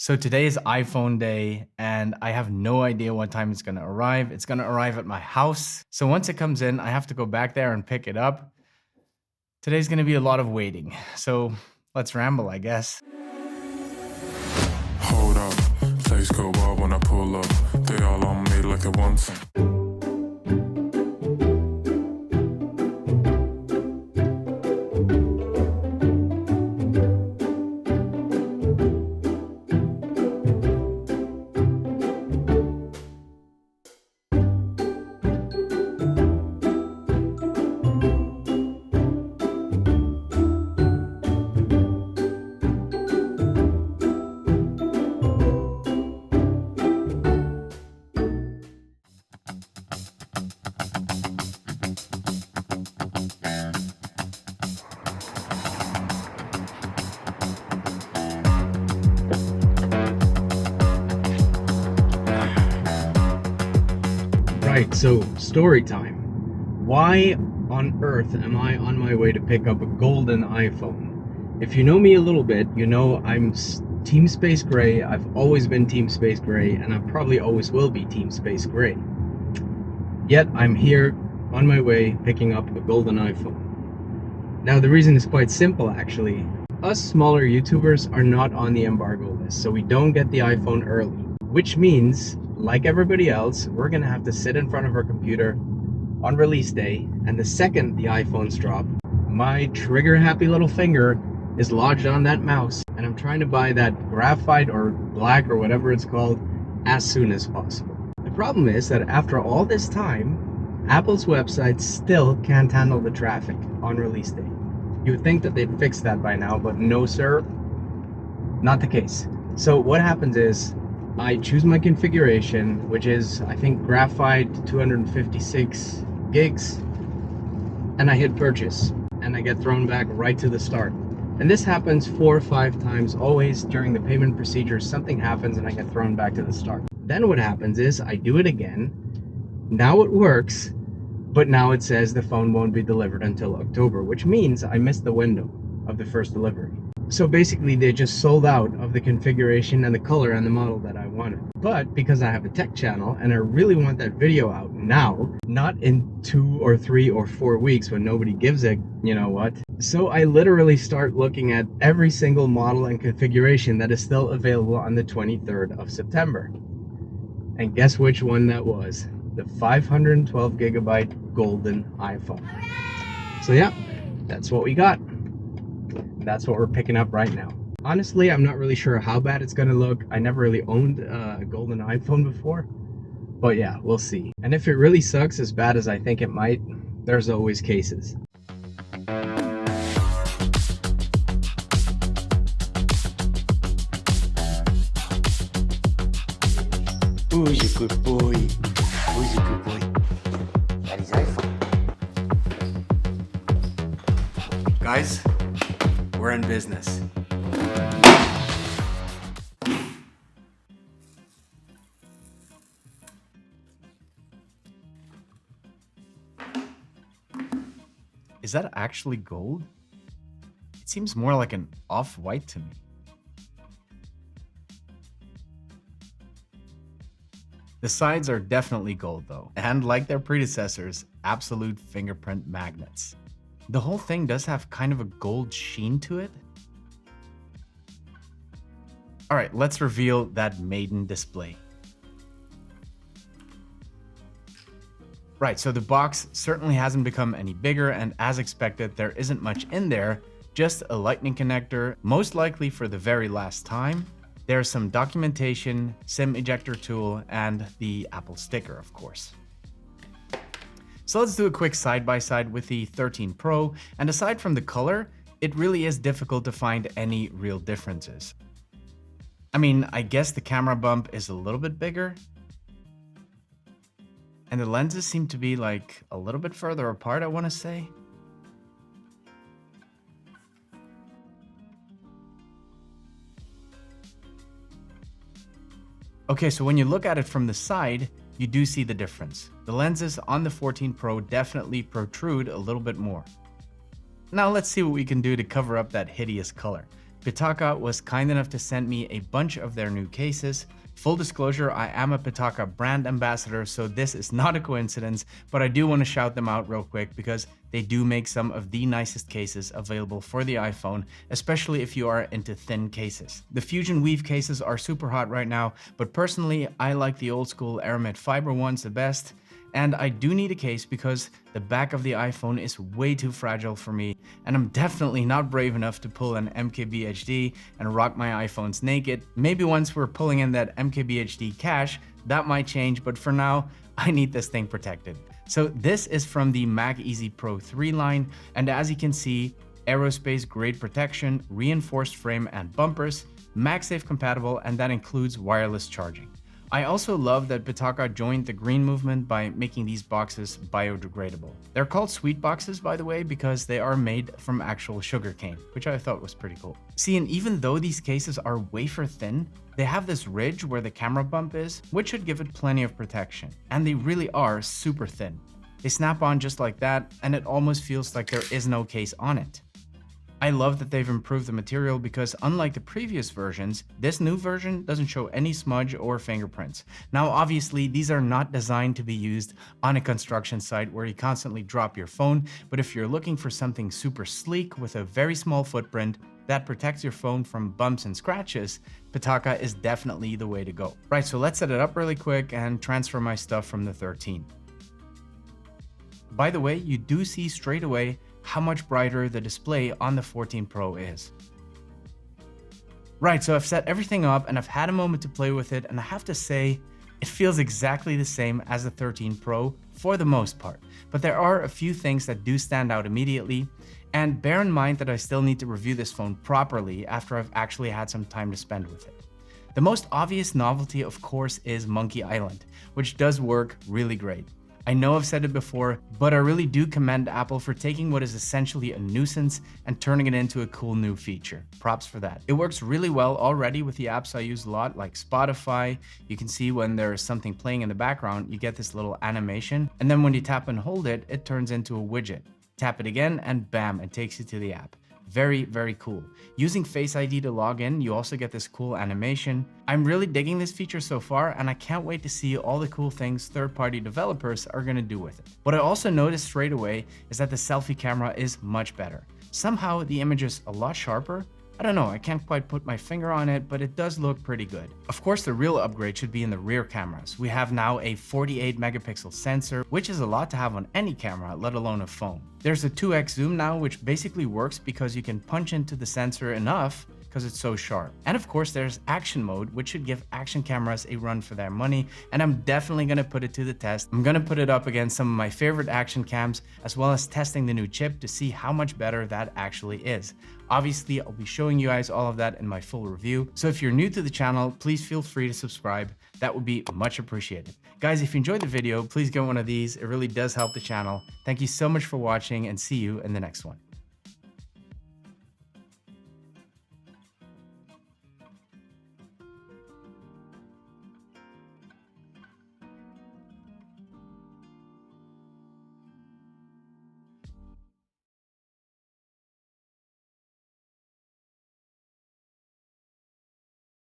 So today is iPhone day and I have no idea what time it's gonna arrive. It's gonna arrive at my house. So once it comes in, I have to go back there and pick it up. Today's gonna be a lot of waiting. So let's ramble, I guess. Hold up, place go wild when I pull up. They all on me like it once. Right, so story time. Why on earth am I on my way to pick up a golden iPhone? If you know me a little bit, you know I'm Team Space Gray. I've always been Team Space Gray, and I probably always will be Team Space Gray. Yet I'm here on my way picking up a golden iPhone. Now the reason is quite simple actually. Us smaller YouTubers are not on the embargo list, so we don't get the iPhone early, which means like everybody else, we're gonna have to sit in front of our computer on release day, and the second the iPhones drop, my trigger happy little finger is lodged on that mouse, and I'm trying to buy that graphite or black or whatever it's called as soon as possible. The problem is that after all this time, Apple's website still can't handle the traffic on release day. You would think that they'd fix that by now, but no sir, not the case. So what happens is, I choose my configuration, which is, I think, graphite 256 gigs, and I hit purchase, and I get thrown back right to the start. And this happens 4 or 5 times always during the payment procedure. Something happens and I get thrown back to the start. Then what happens is I do it again. Now it works, but now it says the phone won't be delivered until October, which means I missed the window of the first delivery. So basically they just sold out of the configuration and the color and the model that I wanted. But because I have a tech channel and I really want that video out now, not in 2 or 3 or 4 weeks when nobody gives a you know what. So I literally start looking at every single model and configuration that is still available on the 23rd of September. And guess which one that was? The 512 gigabyte golden iPhone. So yeah, that's what we got. That's what we're picking up right now. Honestly, I'm not really sure how bad it's gonna look. I never really owned a golden iPhone before, but yeah, we'll see. And if it really sucks as bad as I think it might, there's always cases. Who's a good boy? Who's a good boy? Daddy's iPhone. Guys, we're in business. Is that actually gold? It seems more like an off-white to me. The sides are definitely gold though, and like their predecessors, absolute fingerprint magnets. The whole thing does have kind of a gold sheen to it. All right, let's reveal that maiden display. Right, so the box certainly hasn't become any bigger, and as expected, there isn't much in there, just a lightning connector, most likely for the very last time. There's some documentation, SIM ejector tool, and the Apple sticker, of course. So let's do a quick side-by-side with the 13 Pro, and aside from the color, it really is difficult to find any real differences. I mean, I guess the camera bump is a little bit bigger, and the lenses seem to be like a little bit further apart, I want to say. Okay, so when you look at it from the side, you do see the difference. The lenses on the 14 Pro definitely protrude a little bit more. Now let's see what we can do to cover up that hideous color. Pitaka was kind enough to send me a bunch of their new cases. Full disclosure, I am a Pitaka brand ambassador, so this is not a coincidence, but I do want to shout them out real quick because they do make some of the nicest cases available for the iPhone, especially if you are into thin cases. The Fusion Weave cases are super hot right now, but personally, I like the old school Aramid fiber ones the best. And I do need a case because the back of the iPhone is way too fragile for me, and I'm definitely not brave enough to pull an MKBHD and rock my iPhones naked. Maybe once we're pulling in that MKBHD cache, that might change, but for now, I need this thing protected. So this is from the Mac Easy Pro 3 line, and as you can see, aerospace grade protection, reinforced frame and bumpers, MagSafe compatible, and that includes wireless charging. I also love that Pitaka joined the green movement by making these boxes biodegradable. They're called sweet boxes, by the way, because they are made from actual sugarcane, which I thought was pretty cool. See, and even though these cases are wafer thin, they have this ridge where the camera bump is, which should give it plenty of protection. And they really are super thin. They snap on just like that, and it almost feels like there is no case on it. I love that they've improved the material because unlike the previous versions, this new version doesn't show any smudge or fingerprints. Now obviously these are not designed to be used on a construction site where you constantly drop your phone, but if you're looking for something super sleek with a very small footprint that protects your phone from bumps and scratches, Pitaka is definitely the way to go. Right, so let's set it up really quick and transfer my stuff from the 13. By the way, you do see straight away how much brighter the display on the 14 Pro is. Right, so I've set everything up and I've had a moment to play with it, and I have to say, it feels exactly the same as the 13 Pro for the most part. But there are a few things that do stand out immediately, and bear in mind that I still need to review this phone properly after I've actually had some time to spend with it. The most obvious novelty, of course, is Monkey Island, which does work really great. I know I've said it before, but I really do commend Apple for taking what is essentially a nuisance and turning it into a cool new feature. Props for that. It works really well already with the apps I use a lot, like Spotify. You can see when there is something playing in the background, you get this little animation, and then when you tap and hold it, it turns into a widget. Tap it again and bam, it takes you to the app. Very, very cool. Using Face ID to log in, you also get this cool animation. I'm really digging this feature so far, and I can't wait to see all the cool things third-party developers are gonna do with it. What I also noticed straight away is that the selfie camera is much better. Somehow the image is a lot sharper. I don't know, I can't quite put my finger on it, but it does look pretty good. Of course, the real upgrade should be in the rear cameras. We have now a 48 megapixel sensor, which is a lot to have on any camera, let alone a phone. There's a 2x zoom now, which basically works because you can punch into the sensor enough because it's so sharp. And of course, there's action mode, which should give action cameras a run for their money, and I'm definitely gonna put it to the test. I'm gonna put it up against some of my favorite action cams, as well as testing the new chip to see how much better that actually is. Obviously, I'll be showing you guys all of that in my full review, so if you're new to the channel, please feel free to subscribe. That would be much appreciated. Guys, if you enjoyed the video, please get one of these. It really does help the channel. Thank you so much for watching, and see you in the next one.